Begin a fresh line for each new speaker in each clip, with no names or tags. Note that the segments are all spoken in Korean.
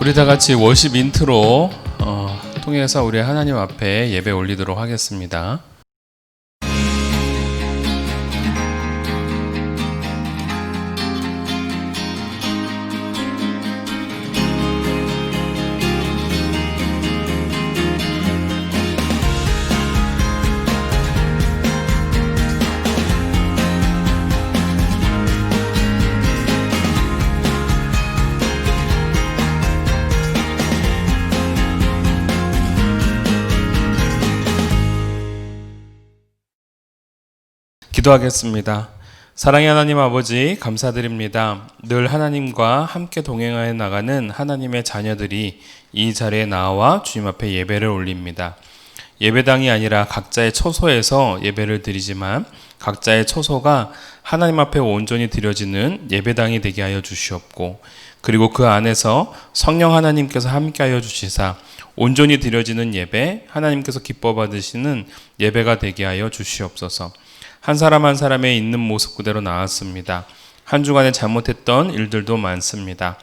우리 다 같이 워십 인트로 통해서 우리 하나님 앞에 예배 올리도록 하겠습니다. 기도하겠습니다. 사랑의 하나님 아버지, 감사드립니다. 늘 하나님과 함께 동행하여 나가는 하나님의 자녀들이 이 자리에 나와 주님 앞에 예배를 올립니다. 예배당이 아니라 각자의 처소에서 예배를 드리지만 각자의 처소가 하나님 앞에 온전히 드려지는 예배당이 되게 하여 주시옵고, 그리고 그 안에서 성령 하나님께서 함께 하여 주시사 온전히 드려지는 예배, 하나님께서 기뻐 받으시는 예배가 되게 하여 주시옵소서. 한 사람 한 사람의 있는 모습 그대로 나왔습니다. 한 주간에 잘못했던 일들도 많습니다.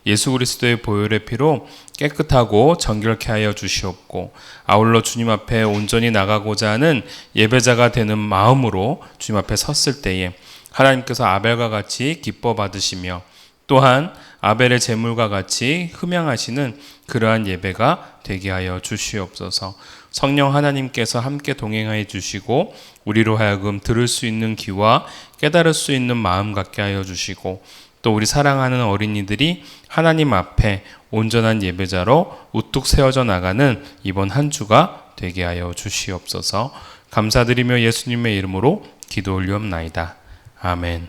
예수 그리스도의 보혈의 피로 깨끗하고 정결케 하여 주시옵고, 아울러 주님 앞에 온전히 나가고자 하는 예배자가 되는 마음으로 주님 앞에 섰을 때에 하나님께서 아벨과 같이 기뻐 받으시며, 또한 아벨의 제물과 같이 흠양하시는 그러한 예배가 되게 하여 주시옵소서. 성령 하나님께서 함께 동행하여 주시고 우리로 하여금 들을 수 있는 귀와 깨달을 수 있는 마음 갖게 하여 주시고, 또 우리 사랑하는 어린이들이 하나님 앞에 온전한 예배자로 우뚝 세워져 나가는 이번 한 주가 되게 하여 주시옵소서. 감사드리며 예수님의 이름으로 기도 올리옵나이다. 아멘.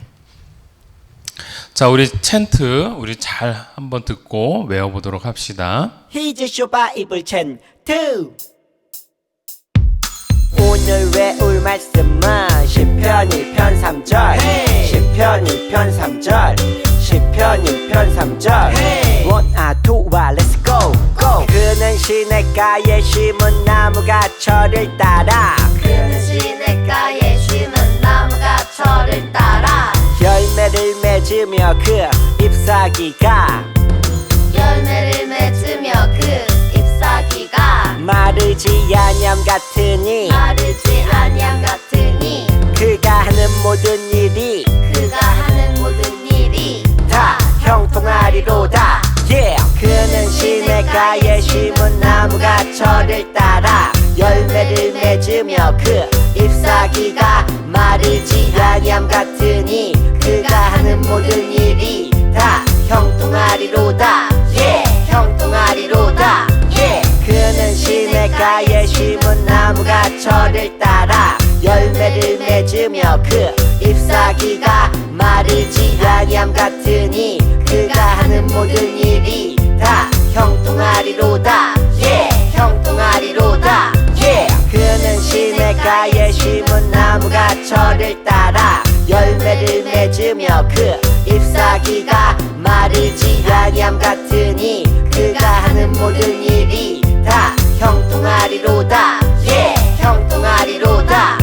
자, 우리 챈트 우리 잘 한번 듣고 외워보도록 합시다.
히즈 쇼바이블 챈트. 오늘 외울 말씀은 시편 1편 3절 시편 1편 3절 시편 1편 3절 원아 투와 렛츠고 고. 그는 시냇가에 심은 나무가 철을 따라
그는 시냇가에 심은 나무가 철을 따라
열매를 맺으며 그 잎사귀가
열매를 맺으며 그 잎사귀가
마르지 아니함 같으니 그가 하는 모든 일이 다 형통하리로다. 그는 시냇가에 심은 나무가 철을 따라 열매를 맺으며 그 잎사귀가 마르지 아니함 같으니 그가 하는 모든 일이 다 형통하리로다. 형통하리로다. 그는 시냇가에 심은 나무가 철을 따라 열매를 맺으며 그 잎사귀가 마르지 아니함 같으니 그가 하는 모든 일이 다 형통하리로다. 형통하리로다. 그는 시냇가에 심은 나무가 철을 따라 열매를 맺으며 그 잎사귀가 마르지 아니함 같으니 그가 하는 모든 일이 다 형통하리로다. 형통하리로다.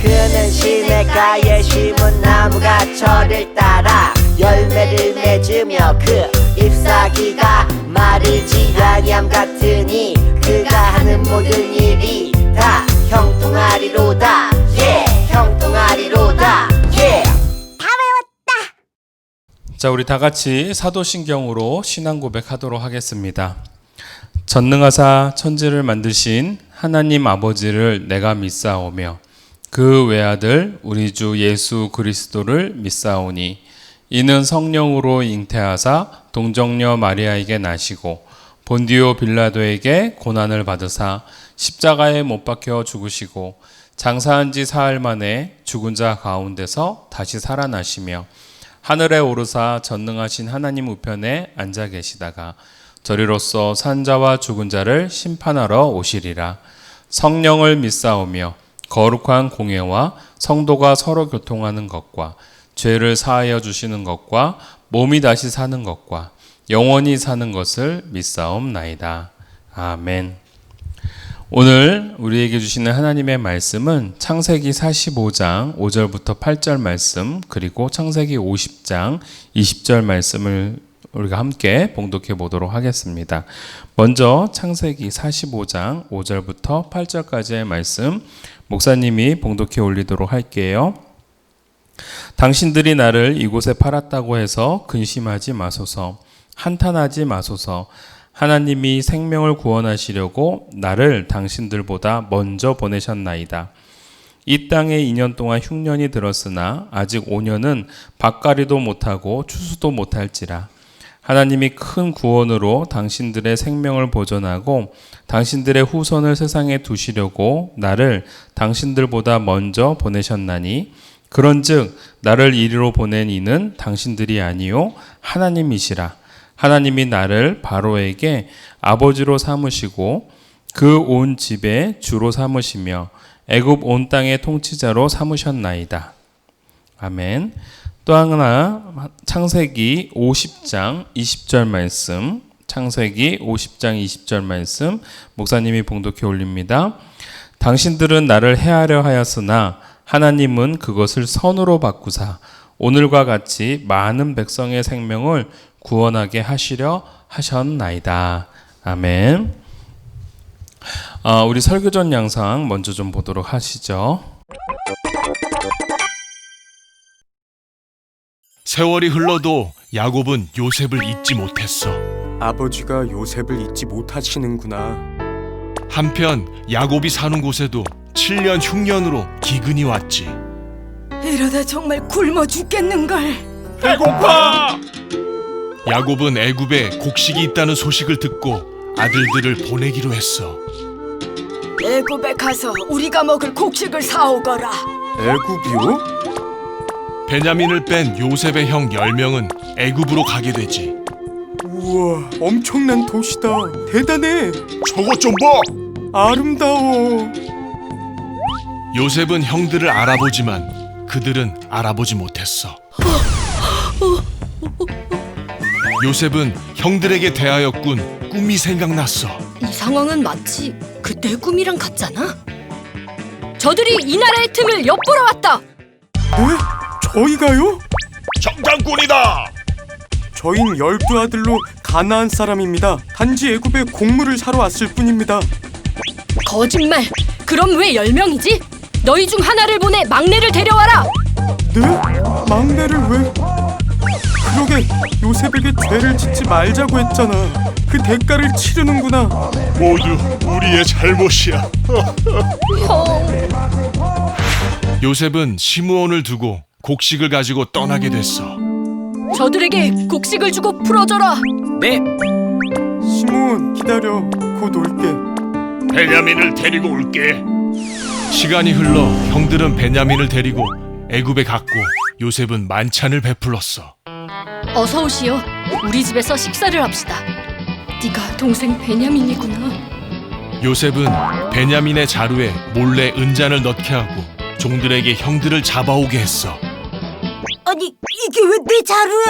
그는 시냇가에 심은 나무가 철을 따라 열매를 맺으며 그 잎사귀가 마르지 아니함 같으니 그가 하는 모든 일이 다 형통하리로다. 형통하리로다.
자, 우리 다 같이 사도신경으로 신앙 고백하도록 하겠습니다. 전능하사 천지를 만드신 하나님 아버지를 내가 믿사오며 그 외아들 우리 주 예수 그리스도를 믿사오니 이는 성령으로 잉태하사 동정녀 마리아에게 나시고 본디오 빌라도에게 고난을 받으사 십자가에 못 박혀 죽으시고 장사한 지 사흘 만에 죽은 자 가운데서 다시 살아나시며 하늘에 오르사 전능하신 하나님 우편에 앉아 계시다가 저리로서 산자와 죽은 자를 심판하러 오시리라. 성령을 믿사오며 거룩한 공예와 성도가 서로 교통하는 것과 죄를 사하여 주시는 것과 몸이 다시 사는 것과 영원히 사는 것을 믿사옵나이다. 아멘. 오늘 우리에게 주시는 하나님의 말씀은 창세기 45장 5절부터 8절 말씀, 그리고 창세기 50장 20절 말씀을 우리가 함께 봉독해 보도록 하겠습니다. 먼저 창세기 45장 5절부터 8절까지의 말씀 목사님이 봉독해 올리도록 할게요. 당신들이 나를 이곳에 팔았다고 해서 근심하지 마소서. 한탄하지 마소서. 하나님이 생명을 구원하시려고 나를 당신들보다 먼저 보내셨나이다. 이 땅에 2년 동안 흉년이 들었으나 아직 5년은 밭가리도 못하고 추수도 못할지라. 하나님이 큰 구원으로 당신들의 생명을 보존하고 당신들의 후손을 세상에 두시려고 나를 당신들보다 먼저 보내셨나니 그런즉 나를 이리로 보낸 이는 당신들이 아니요 하나님이시라. 하나님이 나를 바로에게 아버지로 삼으시고 그 온 집의 주로 삼으시며 애굽 온 땅의 통치자로 삼으셨나이다. 아멘. 또 하나 창세기 50장 20절 말씀, 창세기 50장 20절 말씀 목사님이 봉독해 올립니다. 당신들은 나를 해하려 하였으나 하나님은 그것을 선으로 바꾸사 오늘과 같이 많은 백성의 생명을 구원하게 하시려 하셨나이다. 아멘. 우리 설교전 양상 먼저 좀 보도록 하시죠.
세월이 흘러도 야곱은 요셉을 잊지 못했어.
아버지가 요셉을 잊지 못하시는구나.
한편 야곱이 사는 곳에도 7년 흉년으로 기근이 왔지.
이러다 정말 굶어 죽겠는걸.
배고파! 야곱은 애굽에 곡식이 있다는 소식을 듣고 아들들을 보내기로 했어.
애굽에 가서 우리가 먹을 곡식을 사오거라.
애굽이요?
베냐민을 뺀 요셉의 형 10명은 애굽으로 가게 되지.
우와, 엄청난 도시다. 대단해.
저것 좀 봐!
아름다워.
요셉은 형들을 알아보지만 그들은 알아보지 못했어. 요셉은 형들에게 대하였군 꿈이 생각났어.
이 상황은 마치 그때 꿈이랑 같잖아. 저들이 이 나라의 틈을 엿보러 왔다.
네? 저희가요?
정탐꾼이다!
저흰 12아들로 가나안 사람입니다. 단지 애굽에 곡물을 사러 왔을 뿐입니다.
거짓말. 그럼 왜 10명이지? 너희 중 하나를 보내 막내를 데려와라.
네? 막내를 왜? 그러게 요셉에게 죄를 짓지 말자고 했잖아. 그 대가를 치르는구나.
모두 우리의 잘못이야.
형.
요셉은 시므온을 두고 곡식을 가지고 떠나게 됐어.
저들에게 곡식을 주고 풀어줘라.
네. 시몬 기다려. 곧 올게.
베냐민을 데리고 올게. 시간이 흘러 형들은 베냐민을 데리고 애굽에 갔고 요셉은 만찬을 베풀었어.
어서 오시오. 우리 집에서 식사를 합시다. 네가 동생 베냐민이구나.
요셉은 베냐민의 자루에 몰래 은잔을 넣게 하고 종들에게 형들을 잡아오게 했어.
아니 이게 왜 내 자루에?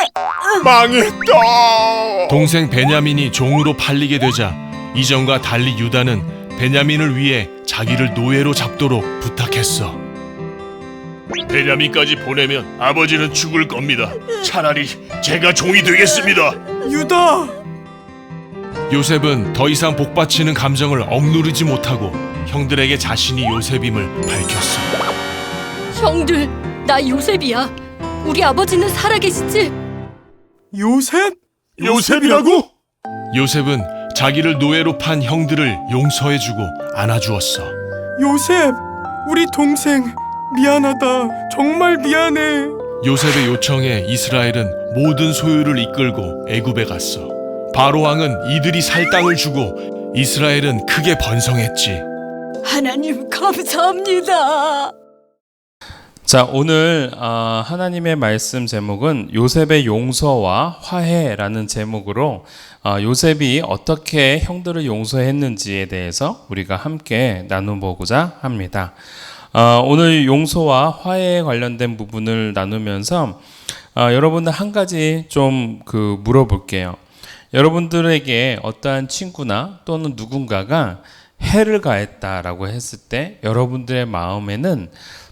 망했다! 동생 베냐민이 종으로 팔리게 되자 이전과 달리 유다는 베냐민을 위해 자기를 노예로 잡도록 부탁했어. 베냐민까지 보내면 아버지는 죽을 겁니다. 차라리 제가 종이 되겠습니다.
유다!
요셉은 더 이상 복받치는 감정을 억누르지 못하고 형들에게 자신이 요셉임을 밝혔어.
형들, 나 요셉이야. 우리 아버지는 살아계시지?
요셉?
요셉이라고? 요셉은 자기를 노예로 판 형들을 용서해주고 안아주었어.
요셉! 우리 동생 미안하다. 정말 미안해.
요셉의 요청에 이스라엘은 모든 소유를 이끌고 애굽에 갔어. 바로 왕은 이들이 살 땅을 주고 이스라엘은 크게 번성했지.
하나님 감사합니다.
자, 오늘 하나님의 말씀 제목은 요셉의 용서와 화해라는 제목으로 요셉이 어떻게 형들을 용서했는지에 대해서 우리가 함께 나눠보고자 합니다. 오늘 용서와 화해에 관련된 부분을 나누면서 여러분들 한 가지 좀 물어볼게요. 여러분들에게 어떠한 친구나 또는 누군가가 해를 가했다라고 했을 때 여러분들의 마음에는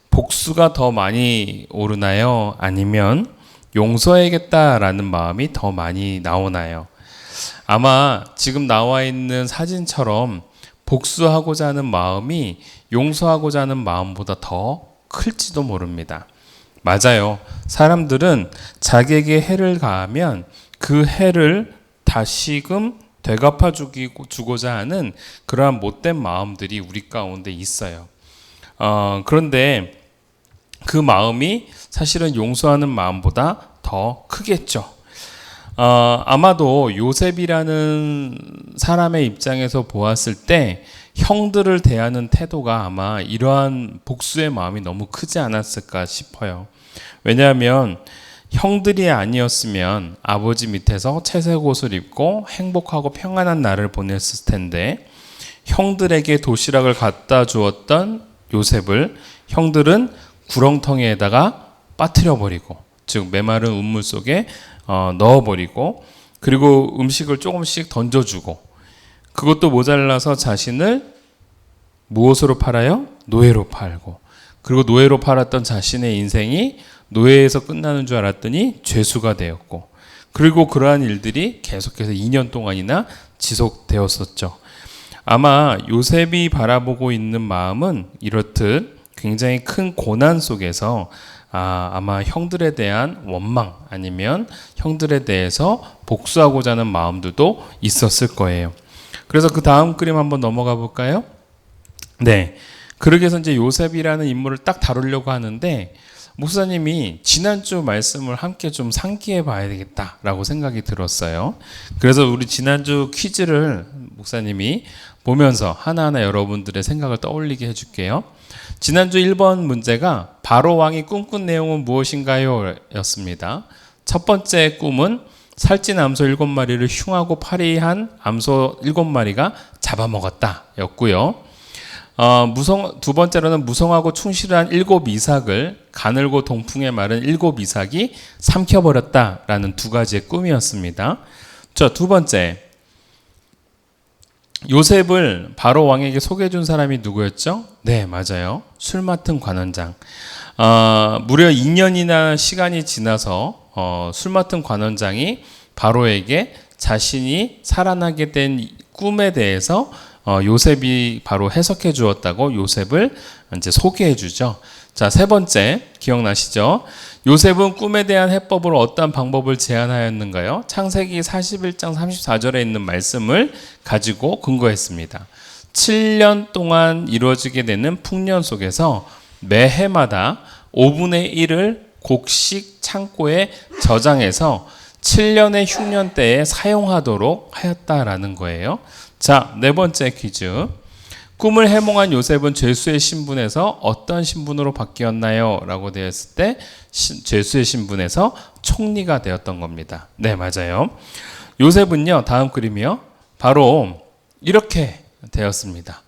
복수가 더 많이 오르나요? 아니면 용서해야겠다라는 마음이 더 많이 나오나요? 아마 지금 나와 있는 사진처럼 복수하고자 하는 마음이 용서하고자 하는 마음보다 더 클지도 모릅니다. 맞아요. 사람들은 자기에게 해를 가하면 그 해를 다시금 되갚아 주고자 하는 그러한 못된 마음들이 우리 가운데 있어요. 그런데 그 마음이 사실은 용서하는 마음보다 더 크겠죠. 아마도 요셉이라는 사람의 입장에서 보았을 때 형들을 대하는 태도가 아마 이러한 복수의 마음이 너무 크지 않았을까 싶어요. 왜냐하면 형들이 아니었으면 아버지 밑에서 채색 옷을 입고 행복하고 평안한 날을 보냈을 텐데 형들에게 도시락을 갖다 주었던 요셉을 형들은 구렁텅이에다가 빠뜨려 버리고, 즉 메마른 우물 속에 넣어버리고, 그리고 음식을 조금씩 던져주고, 그것도 모자라서 자신을 무엇으로 팔아요? 노예로 팔고, 그리고 노예로 팔았던 자신의 인생이 노예에서 끝나는 줄 알았더니 죄수가 되었고, 그리고 그러한 일들이 계속해서 2년 동안이나 지속되었었죠. 아마 요셉이 바라보고 있는 마음은 이렇듯 굉장히 큰 고난 속에서 아마 형들에 대한 원망 아니면 형들에 대해서 복수하고자 하는 마음들도 있었을 거예요. 그래서 그 다음 그림 한번 넘어가 볼까요? 네. 그러기 위해서 이제 요셉이라는 인물을 딱 다루려고 하는데 목사님이 지난주 말씀을 함께 좀 상기해 봐야 되겠다라고 생각이 들었어요. 그래서 우리 지난주 퀴즈를 목사님이 보면서 하나하나 여러분들의 생각을 떠올리게 해줄게요. 지난주 1번 문제가 바로 왕이 꿈꾼 내용은 무엇인가요? 였습니다. 첫 번째 꿈은 살찐 암소 7마리를 흉하고 파리한 암소 7마리가 잡아먹었다 였고요. 두 번째로는 무성하고 충실한 7 이삭을 가늘고 동풍에 마른 7 이삭이 삼켜버렸다라는 두 가지의 꿈이었습니다. 자, 두 번째, 요셉을 바로 왕에게 소개해준 사람이 누구였죠? 네, 맞아요. 술 맡은 관원장. 무려 2년이나 시간이 지나서 술 맡은 관원장이 바로에게 자신이 살아나게 된 꿈에 대해서 요셉이 바로 해석해 주었다고 요셉을 이제 소개해 주죠. 자, 세 번째 기억나시죠? 요셉은 꿈에 대한 해법으로 어떤 방법을 제안하였는가요? 창세기 41장 34절에 있는 말씀을 가지고 근거했습니다. 7년 동안 이루어지게 되는 풍년 속에서 매해마다 5분의 1을 곡식 창고에 저장해서 7년의 흉년 때에 사용하도록 하였다라는 거예요. 자, 네 번째 퀴즈. 꿈을 해몽한 요셉은 죄수의 신분에서 어떤 신분으로 바뀌었나요? 라고 되었을 때 죄수의 신분에서 총리가 되었던 겁니다. 네, 맞아요. 요셉은요, 다음 그림이요. 바로 이렇게 되었습니다.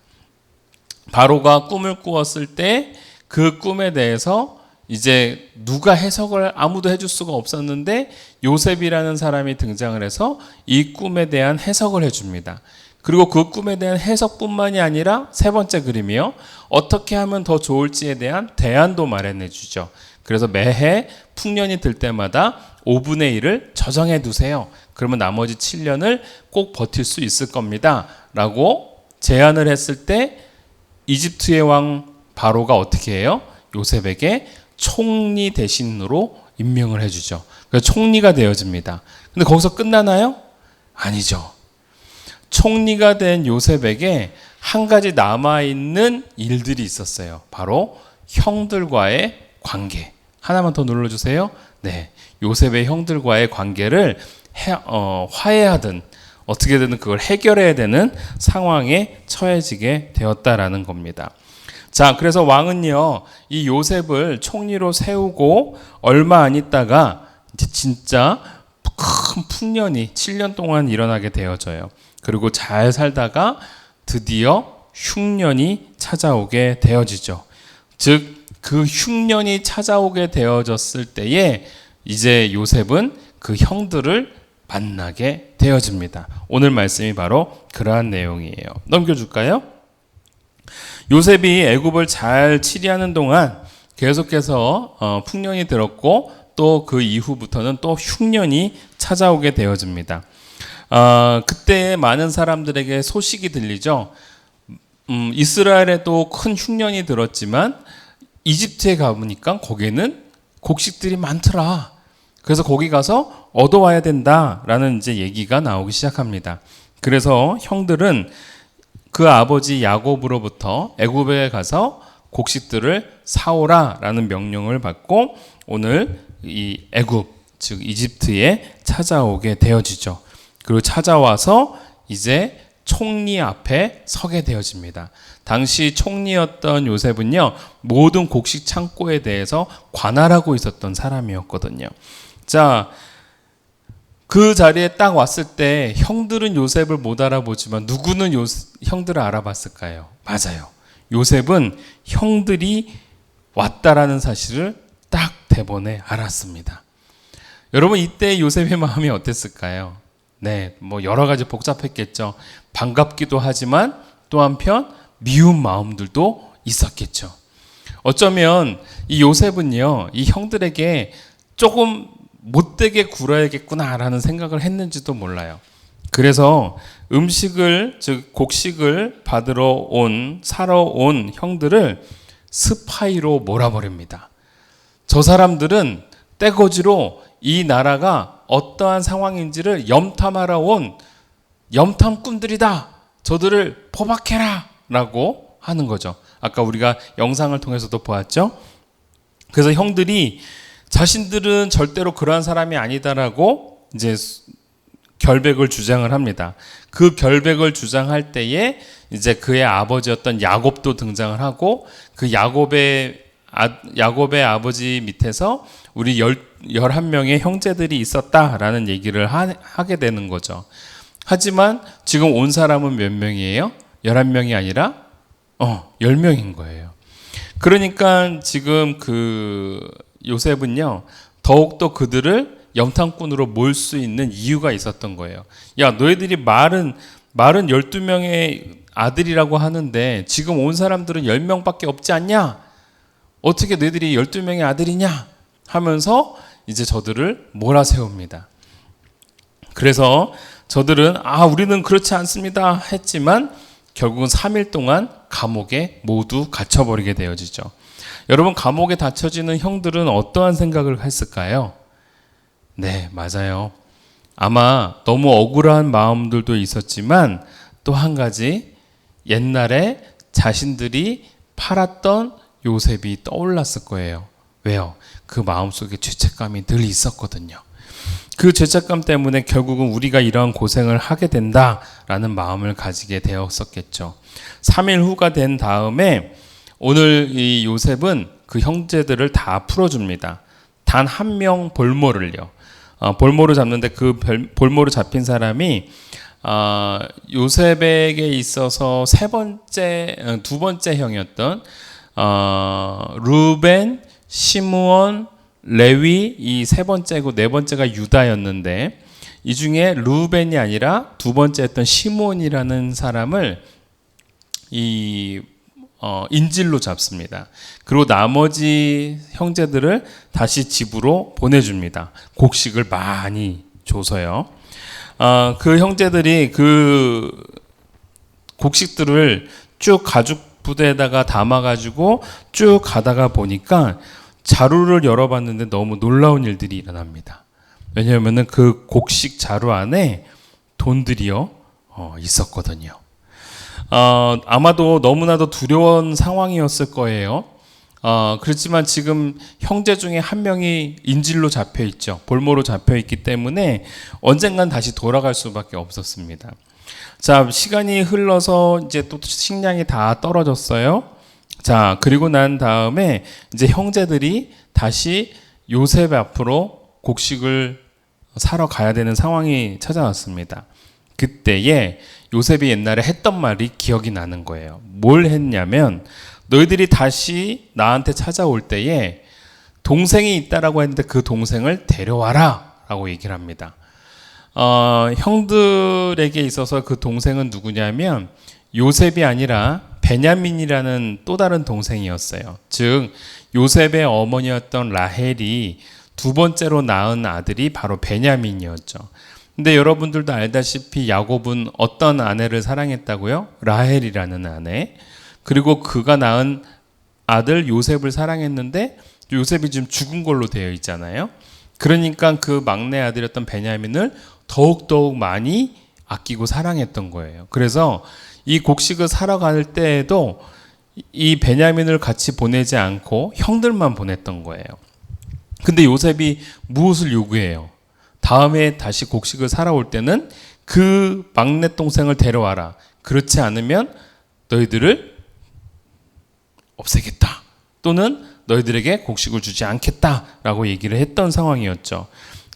바로가 꿈을 꾸었을 때 그 꿈에 대해서 이제 누가 해석을 아무도 해줄 수가 없었는데 요셉이라는 사람이 등장을 해서 이 꿈에 대한 해석을 해줍니다. 그리고 그 꿈에 대한 해석뿐만이 아니라 세 번째 그림이요. 어떻게 하면 더 좋을지에 대한 대안도 마련해 주죠. 그래서 매해 풍년이 들 때마다 5분의 1을 저장해 두세요. 그러면 나머지 7년을 꼭 버틸 수 있을 겁니다. 라고 제안을 했을 때 이집트의 왕 바로가 어떻게 해요? 요셉에게 총리 대신으로 임명을 해주죠. 그래서 총리가 되어집니다. 근데 거기서 끝나나요? 아니죠. 총리가 된 요셉에게 한 가지 남아있는 일들이 있었어요. 바로 형들과의 관계. 하나만 더 눌러주세요. 네, 요셉의 형들과의 관계를 화해하든 어떻게든 그걸 해결해야 되는 상황에 처해지게 되었다라는 겁니다. 자, 그래서 왕은요, 이 요셉을 총리로 세우고 얼마 안 있다가 이제 진짜 큰 풍년이 7년 동안 일어나게 되어져요. 그리고 잘 살다가 드디어 흉년이 찾아오게 되어지죠. 즉, 그 흉년이 찾아오게 되어졌을 때에 이제 요셉은 그 형들을 만나게 되어집니다. 오늘 말씀이 바로 그러한 내용이에요. 넘겨줄까요? 요셉이 애굽을 잘 치리하는 동안 계속해서 풍년이 들었고 또 그 이후부터는 또 흉년이 찾아오게 되어집니다. 그때 많은 사람들에게 소식이 들리죠. 이스라엘에도 큰 흉년이 들었지만 이집트에 가보니까 거기에는 곡식들이 많더라. 그래서 거기 가서 얻어와야 된다라는 이제 얘기가 나오기 시작합니다. 그래서 형들은 그 아버지 야곱으로부터 애굽에 가서 곡식들을 사오라라는 명령을 받고 오늘 이 애굽 즉 이집트에 찾아오게 되어지죠. 그리고 찾아와서 이제 총리 앞에 서게 되어집니다. 당시 총리였던 요셉은요, 모든 곡식 창고에 대해서 관할하고 있었던 사람이었거든요. 자, 그 자리에 딱 왔을 때 형들은 요셉을 못 알아보지만 누구는 형들을 알아봤을까요? 맞아요. 요셉은 형들이 왔다라는 사실을 딱 대번에 알았습니다. 여러분, 이때 요셉의 마음이 어땠을까요? 네, 뭐 여러 가지 복잡했겠죠. 반갑기도 하지만 또 한편 미운 마음들도 있었겠죠. 어쩌면 이 요셉은요, 이 형들에게 조금 못되게 굴어야겠구나라는 생각을 했는지도 몰라요. 그래서 음식을, 즉 곡식을 사러 온 형들을 스파이로 몰아버립니다. 저 사람들은 떼거지로 이 나라가 어떠한 상황인지를 염탐하러 온 염탐꾼들이다. 저들을 포박해라 라고 하는 거죠. 아까 우리가 영상을 통해서도 보았죠. 그래서 형들이 자신들은 절대로 그러한 사람이 아니다라고 이제 결백을 주장을 합니다. 그 결백을 주장할 때에 이제 그의 아버지였던 야곱도 등장을 하고 그 야곱의 아버지 밑에서 우리 11명의 형제들이 있었다라는 얘기를 하게 되는 거죠. 하지만 지금 온 사람은 몇 명이에요? 11명이 아니라 10명인 거예요. 그러니까 지금 그 요셉은요, 더욱더 그들을 염탐꾼으로 몰 수 있는 이유가 있었던 거예요. 야, 너희들이 말은 12명의 아들이라고 하는데 지금 온 사람들은 10명밖에 없지 않냐? 어떻게 너희들이 12명의 아들이냐? 하면서 이제 저들을 몰아세웁니다. 그래서 저들은 우리는 그렇지 않습니다 했지만 결국은 3일 동안 감옥에 모두 갇혀버리게 되어지죠. 여러분, 감옥에 닫혀지는 형들은 어떠한 생각을 했을까요? 네, 맞아요. 아마 너무 억울한 마음들도 있었지만 또 한 가지, 옛날에 자신들이 팔았던 요셉이 떠올랐을 거예요. 왜요? 그 마음속에 죄책감이 늘 있었거든요. 그 죄책감 때문에 결국은 우리가 이러한 고생을 하게 된다라는 마음을 가지게 되었었겠죠. 3일 후가 된 다음에 오늘 이 요셉은 그 형제들을 다 풀어줍니다. 단 한 명 볼모를요. 볼모를 잡는데 그 볼모를 잡힌 사람이 요셉에게 있어서 두 번째 형이었던 루벤, 시므온, 레위, 이 세 번째고 네 번째가 유다였는데 이 중에 루벤이 아니라 두 번째였던 시므온이라는 사람을 인질로 잡습니다. 그리고 나머지 형제들을 다시 집으로 보내줍니다. 곡식을 많이 줘서요. 그 형제들이 그 곡식들을 쭉 가죽 부대에다가 담아가지고 쭉 가다가 보니까 자루를 열어봤는데 너무 놀라운 일들이 일어납니다. 왜냐하면 그 곡식 자루 안에 돈들이요 있었거든요. 아마도 너무나도 두려운 상황이었을 거예요. 그렇지만 지금 형제 중에 한 명이 인질로 잡혀 있죠. 볼모로 잡혀 있기 때문에 언젠간 다시 돌아갈 수밖에 없었습니다. 자, 시간이 흘러서 이제 또 식량이 다 떨어졌어요. 자, 그리고 난 다음에 이제 형제들이 다시 요셉 앞으로 곡식을 사러 가야 되는 상황이 찾아왔습니다. 그때에 요셉이 옛날에 했던 말이 기억이 나는 거예요. 뭘 했냐면, 너희들이 다시 나한테 찾아올 때에 동생이 있다라고 했는데 그 동생을 데려와라 라고 얘기를 합니다. 형들에게 있어서 그 동생은 누구냐면 요셉이 아니라 베냐민이라는 또 다른 동생이었어요. 즉 요셉의 어머니였던 라헬이 두 번째로 낳은 아들이 바로 베냐민이었죠. 근데 여러분들도 알다시피 야곱은 어떤 아내를 사랑했다고요? 라헬이라는 아내. 그리고 그가 낳은 아들 요셉을 사랑했는데 요셉이 지금 죽은 걸로 되어 있잖아요. 그러니까 그 막내 아들이었던 베냐민을 더욱더욱 많이 아끼고 사랑했던 거예요. 그래서 이 곡식을 사러 갈 때에도 이 베냐민을 같이 보내지 않고 형들만 보냈던 거예요. 근데 요셉이 무엇을 요구해요? 다음에 다시 곡식을 사러 올 때는 그 막내 동생을 데려와라. 그렇지 않으면 너희들을 없애겠다. 또는 너희들에게 곡식을 주지 않겠다라고 얘기를 했던 상황이었죠.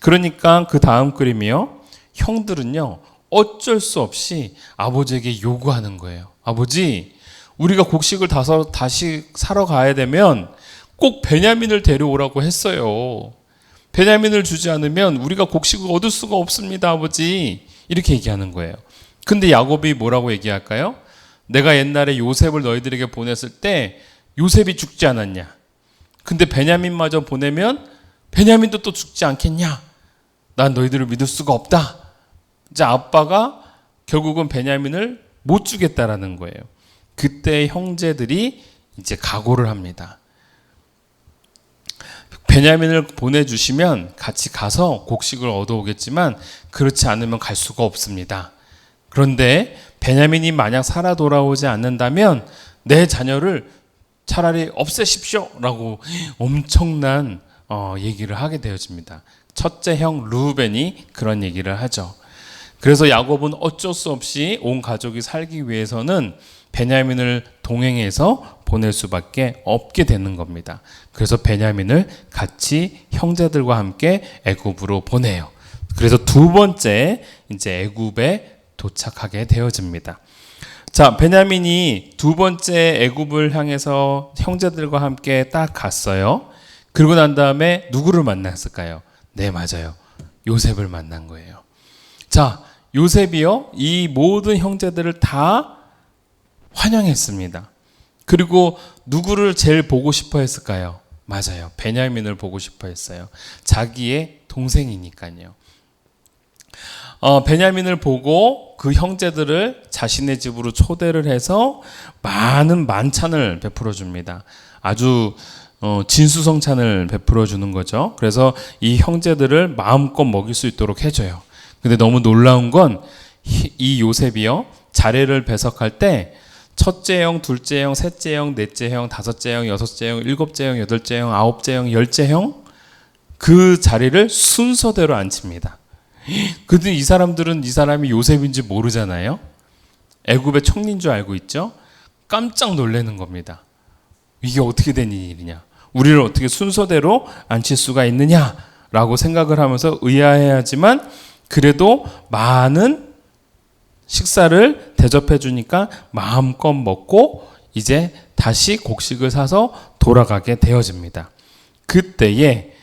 그러니까 그 다음 그림이요. 형들은요. 어쩔 수 없이 아버지에게 요구하는 거예요. 아버지, 우리가 곡식을 다시 사러 가야 되면 꼭 베냐민을 데려오라고 했어요. 베냐민을 주지 않으면 우리가 곡식을 얻을 수가 없습니다, 아버지. 이렇게 얘기하는 거예요. 근데 야곱이 뭐라고 얘기할까요? 내가 옛날에 요셉을 너희들에게 보냈을 때 요셉이 죽지 않았냐? 근데 베냐민마저 보내면 베냐민도 또 죽지 않겠냐? 난 너희들을 믿을 수가 없다. 이제 아빠가 결국은 베냐민을 못 주겠다라는 거예요. 그때 형제들이 이제 각오를 합니다. 베냐민을 보내주시면 같이 가서 곡식을 얻어오겠지만 그렇지 않으면 갈 수가 없습니다. 그런데 베냐민이 만약 살아 돌아오지 않는다면 내 자녀를 차라리 없애십시오 라고 엄청난 얘기를 하게 되어집니다. 첫째 형 루벤이 그런 얘기를 하죠. 그래서 야곱은 어쩔 수 없이 온 가족이 살기 위해서는 베냐민을 동행해서 보낼 수밖에 없게 되는 겁니다. 그래서 베냐민을 같이 형제들과 함께 애굽으로 보내요. 그래서 두 번째 이제 애굽에 도착하게 되어집니다. 자, 베냐민이 두 번째 애굽을 향해서 형제들과 함께 딱 갔어요. 그러고 난 다음에 누구를 만났을까요? 네, 맞아요. 요셉을 만난 거예요. 자, 요셉이요, 이 모든 형제들을 다 환영했습니다. 그리고 누구를 제일 보고 싶어 했을까요? 맞아요. 베냐민을 보고 싶어 했어요. 자기의 동생이니까요. 베냐민을 보고 그 형제들을 자신의 집으로 초대를 해서 많은 만찬을 베풀어 줍니다. 아주 진수성찬을 베풀어 주는 거죠. 그래서 이 형제들을 마음껏 먹일 수 있도록 해줘요. 근데 너무 놀라운 건 이 요셉이요, 자리를 배석할 때 첫째 형, 둘째 형, 셋째 형, 넷째 형, 다섯째 형, 여섯째 형, 일곱째 형, 여덟째 형, 아홉째 형, 열째 형, 그 자리를 순서대로 앉힙니다. 근데 이 사람들은 이 사람이 요셉인지 모르잖아요. 애굽의 총리인 줄 알고 있죠. 깜짝 놀라는 겁니다. 이게 어떻게 된 일이냐, 우리를 어떻게 순서대로 앉힐 수가 있느냐라고 생각을 하면서 의아해하지만 그래도 많은 식사를 대접해 주니까 마음껏 먹고 이제 다시 곡식을 사서 돌아가게 되어집니다. 그때에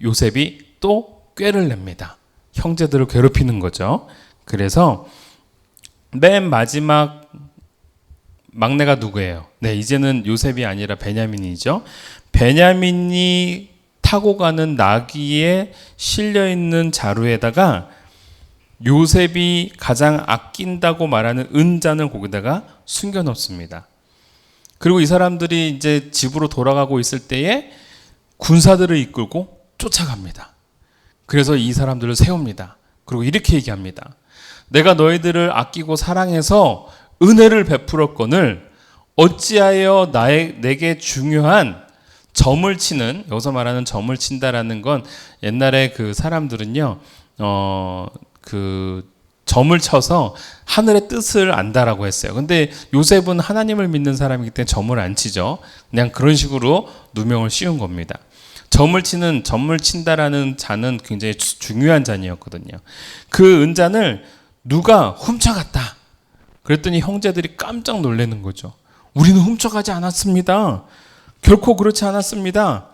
요셉이 또 꾀를 냅니다. 형제들을 괴롭히는 거죠. 그래서 맨 마지막 막내가 누구예요? 네, 이제는 요셉이 아니라 베냐민이죠. 베냐민이 타고 가는 나귀에 실려 있는 자루에다가 요셉이 가장 아낀다고 말하는 은잔을 거기다가 숨겨 놓습니다. 그리고 이 사람들이 이제 집으로 돌아가고 있을 때에 군사들을 이끌고 쫓아갑니다. 그래서 이 사람들을 세웁니다. 그리고 이렇게 얘기합니다. 내가 너희들을 아끼고 사랑해서 은혜를 베풀었거늘 어찌하여 내게 중요한 점을 치는, 여기서 말하는 점을 친다라는 건 옛날에 그 사람들은요, 그 점을 쳐서 하늘의 뜻을 안다라고 했어요. 근데 요셉은 하나님을 믿는 사람이기 때문에 점을 안 치죠. 그냥 그런 식으로 누명을 씌운 겁니다. 점을 친다라는 잔은 굉장히 중요한 잔이었거든요. 그 은잔을 누가 훔쳐갔다. 그랬더니 형제들이 깜짝 놀라는 거죠. 우리는 훔쳐가지 않았습니다. 결코 그렇지 않았습니다.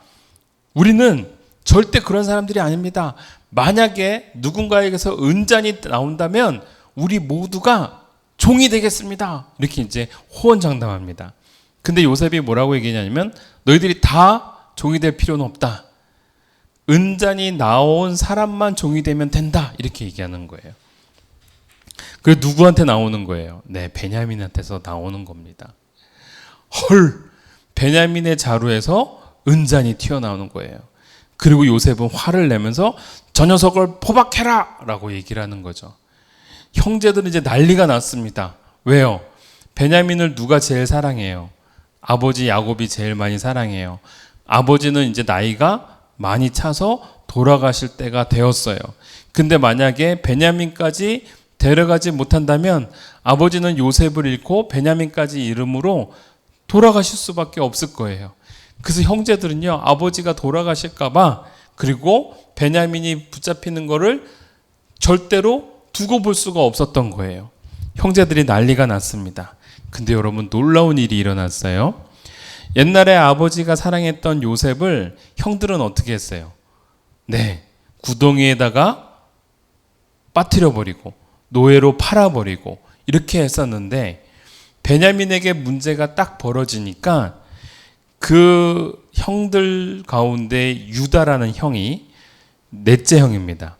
우리는 절대 그런 사람들이 아닙니다. 만약에 누군가에게서 은잔이 나온다면 우리 모두가 종이 되겠습니다. 이렇게 이제 호언장담합니다. 근데 요셉이 뭐라고 얘기하냐면 너희들이 다 종이 될 필요는 없다. 은잔이 나온 사람만 종이 되면 된다 이렇게 얘기하는 거예요. 그 누구한테 나오는 거예요? 네, 베냐민한테서 나오는 겁니다. 헐, 베냐민의 자루에서 은잔이 튀어나오는 거예요. 그리고 요셉은 화를 내면서 저 녀석을 포박해라 라고 얘기를 하는 거죠. 형제들은 이제 난리가 났습니다. 왜요? 베냐민을 누가 제일 사랑해요? 아버지 야곱이 제일 많이 사랑해요. 아버지는 이제 나이가 많이 차서 돌아가실 때가 되었어요. 근데 만약에 베냐민까지 데려가지 못한다면 아버지는 요셉을 잃고 베냐민까지 이름으로 돌아가실 수밖에 없을 거예요. 그래서 형제들은요, 아버지가 돌아가실까봐, 그리고 베냐민이 붙잡히는 거를 절대로 두고 볼 수가 없었던 거예요. 형제들이 난리가 났습니다. 근데 여러분, 놀라운 일이 일어났어요. 옛날에 아버지가 사랑했던 요셉을 형들은 어떻게 했어요? 네, 구덩이에다가 빠뜨려버리고 노예로 팔아버리고 이렇게 했었는데, 베냐민에게 문제가 딱 벌어지니까 그 형들 가운데 유다라는 형이 넷째 형입니다.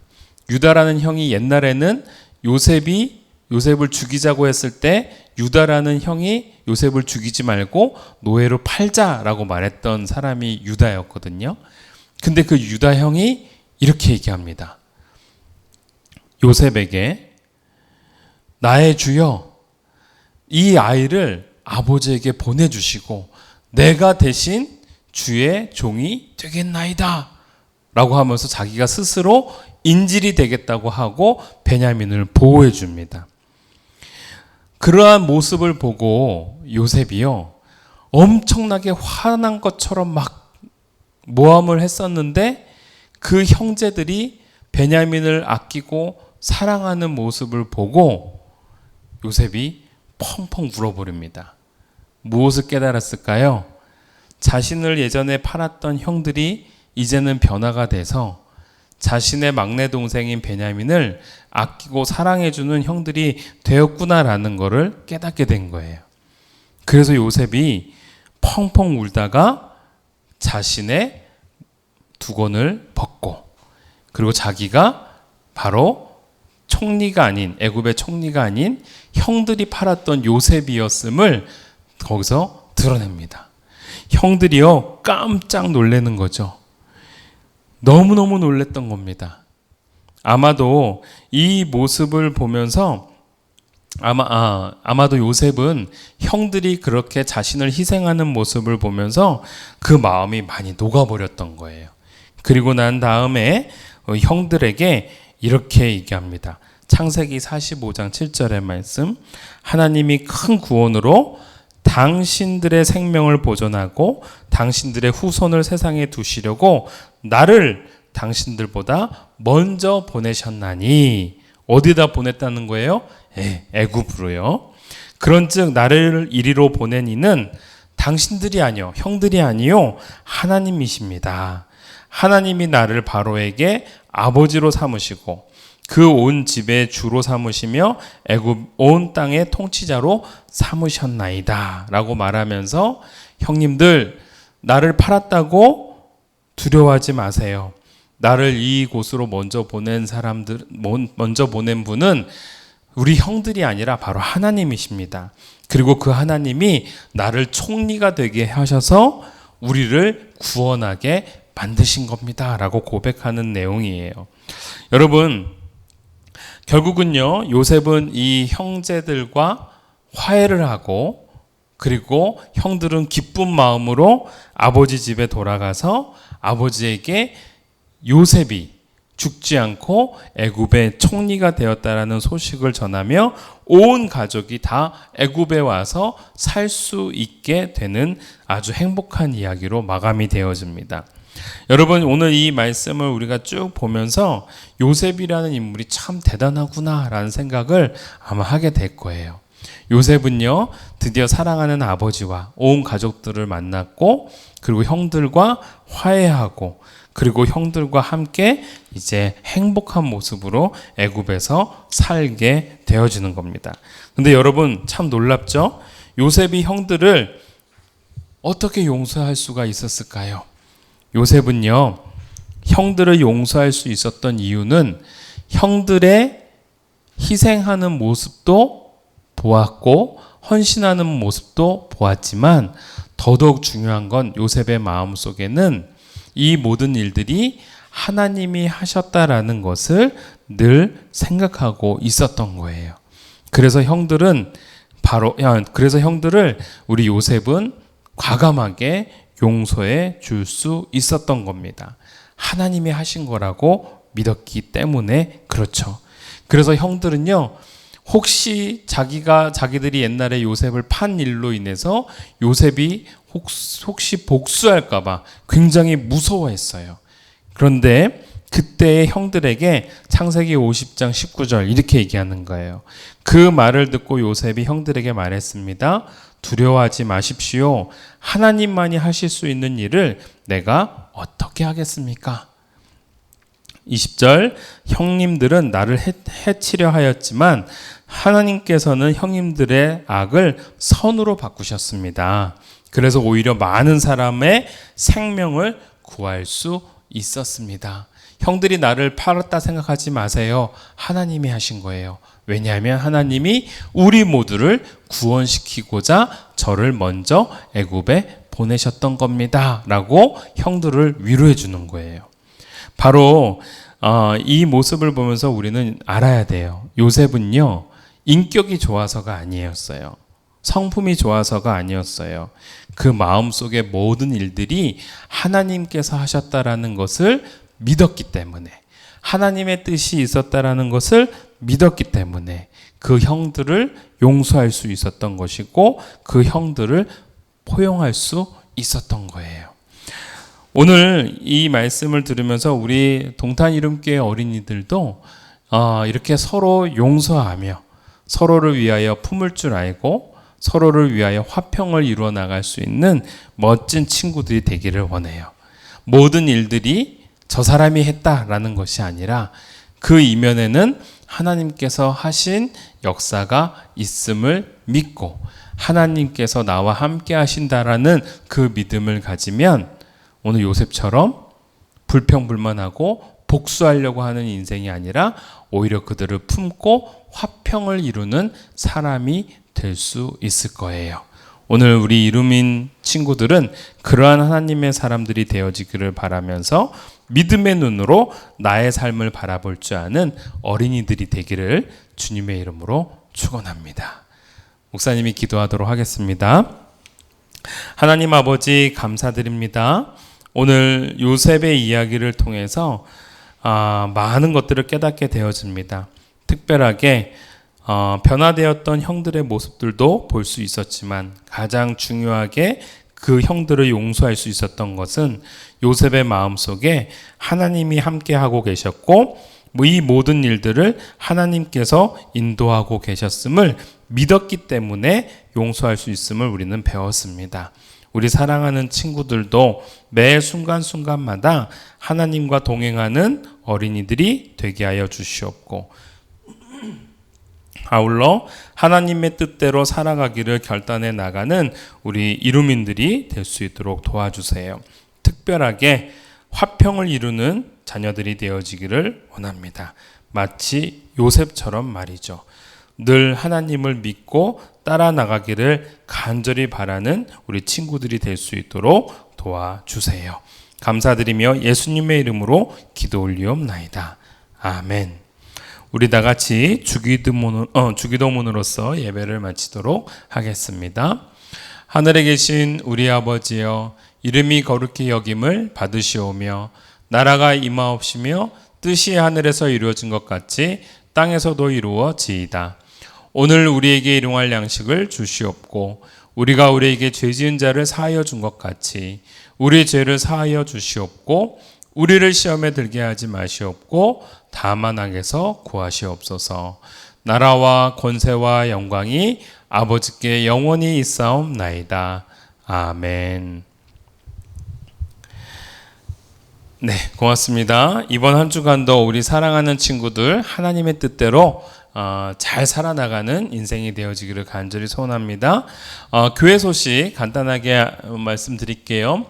유다라는 형이 옛날에는 요셉을 죽이자고 했을 때 유다라는 형이 요셉을 죽이지 말고 노예로 팔자라고 말했던 사람이 유다였거든요. 근데 그 유다 형이 이렇게 얘기합니다. 요셉에게, 나의 주여, 이 아이를 아버지에게 보내주시고 내가 대신 주의 종이 되겠나이다 라고 하면서 자기가 스스로 인질이 되겠다고 하고 베냐민을 보호해 줍니다. 그러한 모습을 보고 요셉이요, 엄청나게 화난 것처럼 막 모함을 했었는데, 그 형제들이 베냐민을 아끼고 사랑하는 모습을 보고 요셉이 펑펑 울어버립니다. 무엇을 깨달았을까요? 자신을 예전에 팔았던 형들이 이제는 변화가 돼서 자신의 막내 동생인 베냐민을 아끼고 사랑해주는 형들이 되었구나라는 것을 깨닫게 된 거예요. 그래서 요셉이 펑펑 울다가 자신의 두건을 벗고, 그리고 자기가 바로 총리가 아닌, 애굽의 총리가 아닌 형들이 팔았던 요셉이었음을 거기서 드러냅니다. 형들이요, 깜짝 놀라는 거죠. 너무너무 놀랬던 겁니다. 아마도 이 모습을 보면서 아마도 요셉은 형들이 그렇게 자신을 희생하는 모습을 보면서 그 마음이 많이 녹아버렸던 거예요. 그리고 난 다음에 형들에게 이렇게 얘기합니다. 창세기 45장 7절의 말씀, 하나님이 큰 구원으로 당신들의 생명을 보존하고 당신들의 후손을 세상에 두시려고 나를 당신들보다 먼저 보내셨나니. 어디다 보냈다는 거예요? 애굽으로요. 그런즉 나를 이리로 보낸 이는 당신들이 아니요, 형들이 아니요, 하나님이십니다. 하나님이 나를 바로에게 아버지로 삼으시고 그 온 집의 주로 삼으시며 애굽 온 땅의 통치자로 삼으셨나이다 라고 말하면서, 형님들, 나를 팔았다고 두려워하지 마세요. 나를 이곳으로 먼저 보낸 분은 우리 형들이 아니라 바로 하나님이십니다. 그리고 그 하나님이 나를 총리가 되게 하셔서 우리를 구원하게 만드신 겁니다 라고 고백하는 내용이에요. 여러분, 결국은요, 요셉은 이 형제들과 화해를 하고, 그리고 형들은 기쁜 마음으로 아버지 집에 돌아가서 아버지에게 요셉이 죽지 않고 애굽의 총리가 되었다라는 소식을 전하며 온 가족이 다 애굽에 와서 살 수 있게 되는 아주 행복한 이야기로 마감이 되어집니다. 여러분, 오늘 이 말씀을 우리가 쭉 보면서 요셉이라는 인물이 참 대단하구나 라는 생각을 아마 하게 될 거예요. 요셉은요, 드디어 사랑하는 아버지와 온 가족들을 만났고, 그리고 형들과 화해하고, 그리고 형들과 함께 이제 행복한 모습으로 애굽에서 살게 되어지는 겁니다. 근데 여러분, 참 놀랍죠? 요셉이 형들을 어떻게 용서할 수가 있었을까요? 요셉은요, 형들을 용서할 수 있었던 이유는 형들의 희생하는 모습도 보았고 헌신하는 모습도 보았지만 더더욱 중요한 건 요셉의 마음속에는 이 모든 일들이 하나님이 하셨다라는 것을 늘 생각하고 있었던 거예요. 그래서 형들을 우리 요셉은 과감하게 용서해 줄 수 있었던 겁니다. 하나님이 하신 거라고 믿었기 때문에 그렇죠. 그래서 형들은요, 혹시 자기들이 옛날에 요셉을 판 일로 인해서 요셉이 혹시 복수할까봐 굉장히 무서워했어요. 그런데 그때의 형들에게 창세기 50장 19절 이렇게 얘기하는 거예요. 그 말을 듣고 요셉이 형들에게 말했습니다. 두려워하지 마십시오. 하나님만이 하실 수 있는 일을 내가 어떻게 하겠습니까? 20절, 형님들은 나를 해치려 하였지만 하나님께서는 형님들의 악을 선으로 바꾸셨습니다. 그래서 오히려 많은 사람의 생명을 구할 수 있었습니다. 형들이 나를 팔았다 생각하지 마세요. 하나님이 하신 거예요. 왜냐하면 하나님이 우리 모두를 구원시키고자 저를 먼저 애굽에 보내셨던 겁니다. 라고 형들을 위로해 주는 거예요. 바로 이 모습을 보면서 우리는 알아야 돼요. 요셉은요, 인격이 좋아서가 아니었어요. 성품이 좋아서가 아니었어요. 그 마음속의 모든 일들이 하나님께서 하셨다라는 것을 믿었기 때문에, 하나님의 뜻이 있었다라는 것을 믿었기 때문에 그 형들을 용서할 수 있었던 것이고 그 형들을 포용할 수 있었던 거예요. 오늘 이 말씀을 들으면서 우리 동탄 이름교회 어린이들도 이렇게 서로 용서하며 서로를 위하여 품을 줄 알고 서로를 위하여 화평을 이루어 나갈 수 있는 멋진 친구들이 되기를 원해요. 모든 일들이 저 사람이 했다라는 것이 아니라 그 이면에는 하나님께서 하신 역사가 있음을 믿고 하나님께서 나와 함께 하신다라는 그 믿음을 가지면 오늘 요셉처럼 불평불만하고 복수하려고 하는 인생이 아니라 오히려 그들을 품고 화평을 이루는 사람이 될 수 있을 거예요. 오늘 우리 이루민 친구들은 그러한 하나님의 사람들이 되어지기를 바라면서 믿음의 눈으로 나의 삶을 바라볼 줄 아는 어린이들이 되기를 주님의 이름으로 축원합니다. 목사님이 기도하도록 하겠습니다. 하나님 아버지 감사드립니다. 오늘 요셉의 이야기를 통해서 많은 것들을 깨닫게 되어집니다. 특별하게 변화되었던 형들의 모습들도 볼 수 있었지만 가장 중요하게 그 형들을 용서할 수 있었던 것은 요셉의 마음속에 하나님이 함께하고 계셨고 이 모든 일들을 하나님께서 인도하고 계셨음을 믿었기 때문에 용서할 수 있음을 우리는 배웠습니다. 우리 사랑하는 친구들도 매 순간순간마다 하나님과 동행하는 어린이들이 되게 하여 주시옵고 아울러 하나님의 뜻대로 살아가기를 결단해 나가는 우리 이루민들이 될 수 있도록 도와주세요. 특별하게 화평을 이루는 자녀들이 되어지기를 원합니다. 마치 요셉처럼 말이죠. 늘 하나님을 믿고 따라 나가기를 간절히 바라는 우리 친구들이 될 수 있도록 도와주세요. 감사드리며 예수님의 이름으로 기도 올리옵나이다. 아멘. 우리 다 같이 주기도문으로서 예배를 마치도록 하겠습니다. 하늘에 계신 우리 아버지여, 이름이 거룩히 여김을 받으시오며 나라가 임하옵시며 뜻이 하늘에서 이루어진 것 같이 땅에서도 이루어지이다. 오늘 우리에게 일용할 양식을 주시옵고 우리가 우리에게 죄 지은 자를 사하여 준 것 같이 우리 죄를 사하여 주시옵고 우리를 시험에 들게 하지 마시옵고 다만 악에서 구하시옵소서. 나라와 권세와 영광이 아버지께 영원히 있사옵나이다. 아멘. 네, 고맙습니다. 이번 한 주간도 우리 사랑하는 친구들 하나님의 뜻대로 잘 살아나가는 인생이 되어지기를 간절히 소원합니다. 교회 소식 간단하게 말씀드릴게요.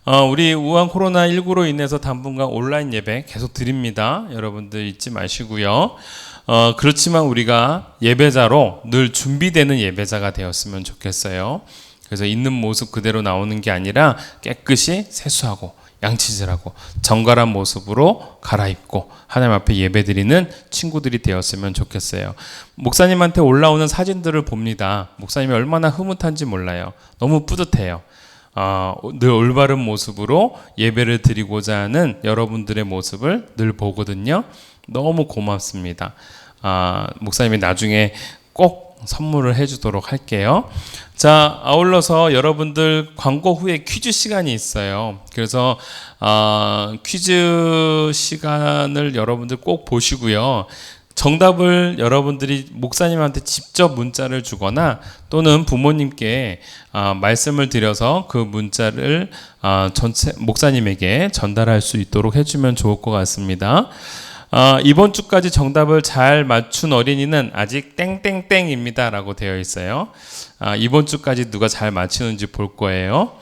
우리 우한 코로나19로 인해서 당분간 온라인 예배 계속 드립니다. 여러분들 잊지 마시고요. 그렇지만 우리가 예배자로 늘 준비되는 예배자가 되었으면 좋겠어요. 그래서 있는 모습 그대로 나오는 게 아니라 깨끗이 세수하고 양치질하고 정갈한 모습으로 갈아입고 하나님 앞에 예배드리는 친구들이 되었으면 좋겠어요. 목사님한테 올라오는 사진들을 봅니다. 목사님이 얼마나 흐뭇한지 몰라요. 너무 뿌듯해요. 늘 올바른 모습으로 예배를 드리고자 하는 여러분들의 모습을 늘 보거든요. 너무 고맙습니다. 목사님이 나중에 꼭 선물을 해주도록 할게요. 자, 아울러서 여러분들 광고 후에 퀴즈 시간이 있어요. 그래서 퀴즈 시간을 여러분들 꼭 보시고요. 정답을 여러분들이 목사님한테 직접 문자를 주거나 또는 부모님께 말씀을 드려서 그 문자를 전체 목사님에게 전달할 수 있도록 해주면 좋을 것 같습니다. 이번 주까지 정답을 잘 맞춘 어린이는 아직 땡땡땡입니다 라고 되어 있어요. 이번 주까지 누가 잘 맞추는지 볼 거예요.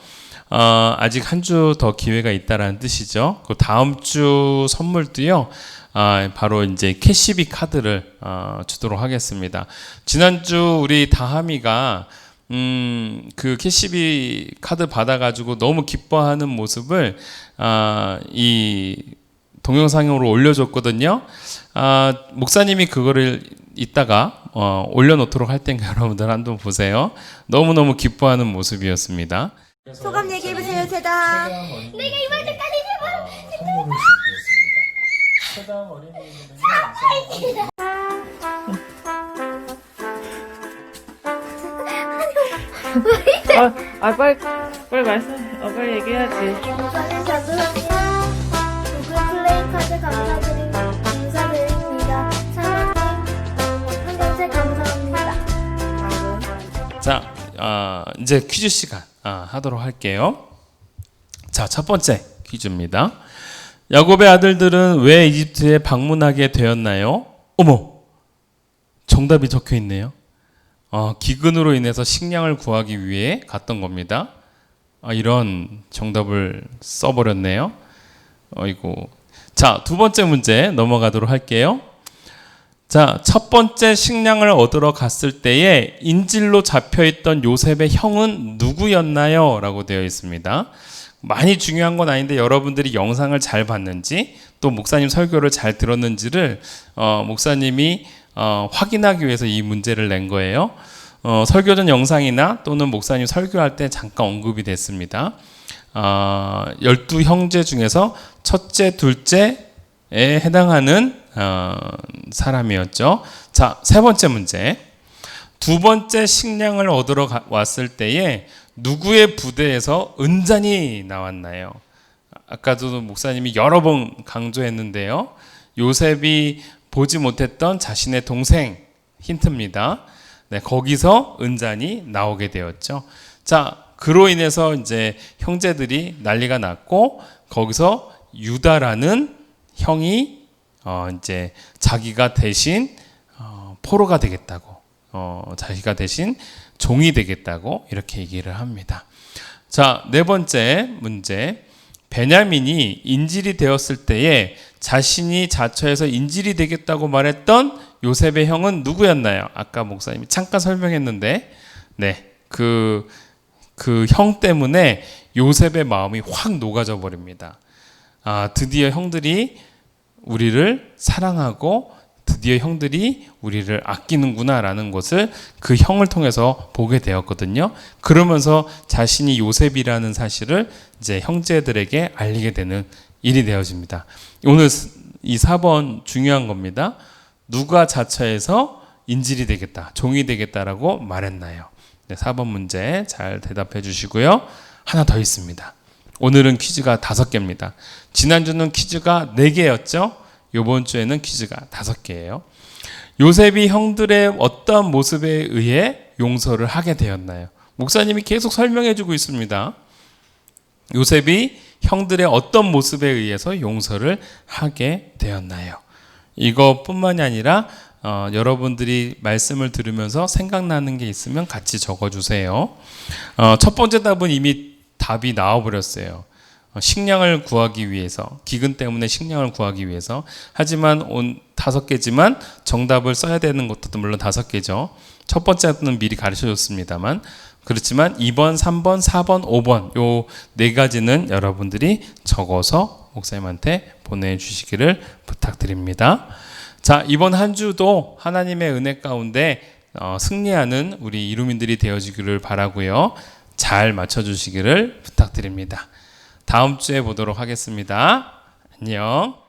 아직 한 주 더 기회가 있다라는 뜻이죠. 그 다음 주 선물도요. 바로 이제 캐시비 카드를 주도록 하겠습니다. 지난주 우리 다하미가 그 캐시비 카드 받아가지고 너무 기뻐하는 모습을 이 동영상으로 올려줬거든요. 목사님이 그거를 이따가 올려놓도록 할 테니까 여러분들 한번 보세요. 너무너무 기뻐하는 모습이었습니다.
소감 얘기해보세요, 세다.
내가 이번 주까지
빨리 말씀, 빨리 얘기해야지.
우선은 저도 구글 플레이 카드 감사드립니다. 사장님, 한번째 감사합니다.
자, 이제 퀴즈 시간 하도록 할게요. 자, 첫 번째 퀴즈입니다. 야곱의 아들들은 왜 이집트에 방문하게 되었나요? 어머, 정답이 적혀 있네요. 기근으로 인해서 식량을 구하기 위해 갔던 겁니다. 이런 정답을 써버렸네요. 어이고. 자, 두 번째 문제 넘어가도록 할게요. 자, 첫 번째 식량을 얻으러 갔을 때에 인질로 잡혀있던 요셉의 형은 누구였나요? 라고 되어 있습니다. 많이 중요한 건 아닌데 여러분들이 영상을 잘 봤는지 또 목사님 설교를 잘 들었는지를 목사님이 확인하기 위해서 이 문제를 낸 거예요. 설교전 영상이나 또는 목사님 설교할 때 잠깐 언급이 됐습니다. 12형제 중에서 첫째, 둘째에 해당하는 사람이었죠. 자, 세 번째 문제. 두 번째 식량을 얻으러 왔을 때에 누구의 부대에서 은잔이 나왔나요? 아까도 목사님이 여러 번 강조했는데요. 요셉이 보지 못했던 자신의 동생 힌트입니다. 네, 거기서 은잔이 나오게 되었죠. 자, 그로 인해서 이제 형제들이 난리가 났고 거기서 유다라는 형이 이제 자기가 대신 포로가 되겠다고, 자기가 대신 종이 되겠다고 이렇게 얘기를 합니다. 자, 네 번째 문제. 베냐민이 인질이 되었을 때에 자신이 자처해서 인질이 되겠다고 말했던 요셉의 형은 누구였나요? 아까 목사님이 잠깐 설명했는데, 네, 그 형 때문에 요셉의 마음이 확 녹아져 버립니다. 드디어 형들이 우리를 사랑하고 드디어 형들이 우리를 아끼는구나라는 것을 그 형을 통해서 보게 되었거든요. 그러면서 자신이 요셉이라는 사실을 이제 형제들에게 알리게 되는 일이 되어집니다. 오늘 이 4번 중요한 겁니다. 누가 자처해서 인질이 되겠다, 종이 되겠다라고 말했나요? 네, 4번 문제 잘 대답해 주시고요. 하나 더 있습니다. 오늘은 퀴즈가 5개입니다. 지난주는 퀴즈가 4개였죠? 이번 주에는 퀴즈가 5개예요. 요셉이 형들의 어떤 모습에 의해 용서를 하게 되었나요? 목사님이 계속 설명해 주고 있습니다. 요셉이 형들의 어떤 모습에 의해서 용서를 하게 되었나요? 이것뿐만이 아니라 여러분들이 말씀을 들으면서 생각나는 게 있으면 같이 적어주세요. 첫 번째 답은 이미 답이 나와버렸어요. 식량을 구하기 위해서, 기근 때문에 식량을 구하기 위해서. 하지만 온 5개지만 정답을 써야 되는 것도 물론 5개죠. 첫 번째는 미리 가르쳐 줬습니다만, 그렇지만 2번, 3번, 4번, 5번 요 4가지는 여러분들이 적어서 목사님한테 보내주시기를 부탁드립니다. 자, 이번 한 주도 하나님의 은혜 가운데 승리하는 우리 이루민들이 되어지기를 바라고요. 잘 맞춰주시기를 부탁드립니다. 다음 주에 보도록 하겠습니다. 안녕.